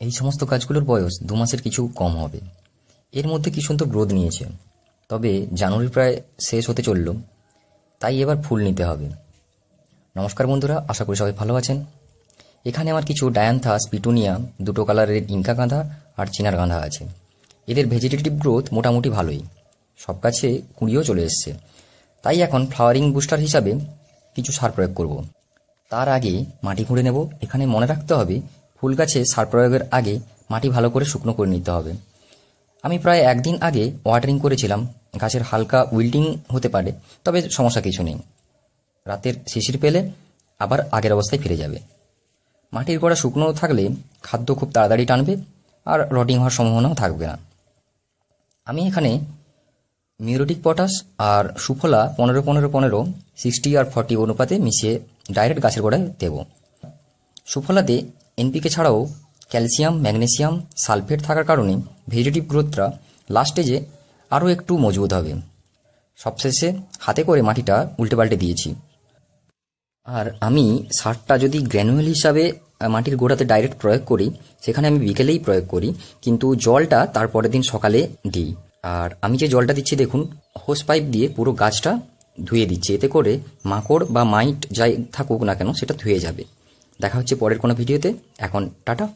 এই সমস্ত গাছগুলোর বয়স 2 মাসের কিছু কম হবে। এর মধ্যে কি সুন্দর গ্রোথ নিয়েছে। তবে জানুয়ারি প্রায় শেষ হতে চলল, তাই এবার ফুল নিতে হবে। নমস্কার বন্ধুরা, আশা করি সবাই ভালো আছেন। এখানে আমার কিছু ডায়ান্থাস, পিটুনিয়া, দুটো কালারের ইনকা গাঁদা আর চিনার গাঁদা আছে। এদের ভেজিটেটিভ গ্রোথ মোটামুটি ভালোই, সব গাছে কুঁড়িও চলে এসছে। তাই এখন ফ্লাওয়ারিং বুস্টার হিসাবে কিছু সার প্রয়োগ করব। তার আগে মাটি খুঁড়ে নেব। এখানে মনে রাখতে হবে, ফুল গাছে সার প্রয়োগের আগে মাটি ভালো করে শুকনো করে নিতে হবে। আমি প্রায় একদিন আগে ওয়াটারিং করেছিলাম। গাছের হালকা উইল্টিং হতে পারে, তবে সমস্যা কিছু নেই। রাতের শিশির পেলে আবার আগের অবস্থায় ফিরে যাবে। মাটির গোড়া শুকনো থাকলে খাদ্য খুব তাড়াতাড়ি টানবে আর রটিং হওয়ার সম্ভাবনাও থাকবে না। আমি এখানে মিউরেটিক পটাশ আর সুফলা 15-15-15 60/40 অনুপাতে মিশিয়ে ডাইরেক্ট গাছের গোড়ায় দেব। সুফলাতে এনপিকে ছাড়াও ক্যালসিয়াম, ম্যাগনেসিয়াম, সালফেট থাকার কারণে ভেজিটেটিভ গ্রোথটা লাস্ট স্টেজে আরও একটু মজবুত হবে। সবশেষে হাতে করে মাটিটা উল্টে পাল্টে দিয়েছি। আর আমি সারটা যদি গ্র্যানুয়াল হিসাবে মাটির গোড়াতে ডাইরেক্ট প্রয়োগ করি, সেখানে আমি বিকেলেই প্রয়োগ করি, কিন্তু জলটা তার পরের দিন সকালে দিই। আর আমি যে জলটা দিচ্ছি দেখুন, হোস পাইপ দিয়ে পুরো গাছটা ধুয়ে দিচ্ছি। এতে করে মাকড় বা মাইট যাই থাকুক না কেন সেটা ধুয়ে যাবে। দেখা হচ্ছে পরের কোনো ভিডিওতে। এখন টাটা।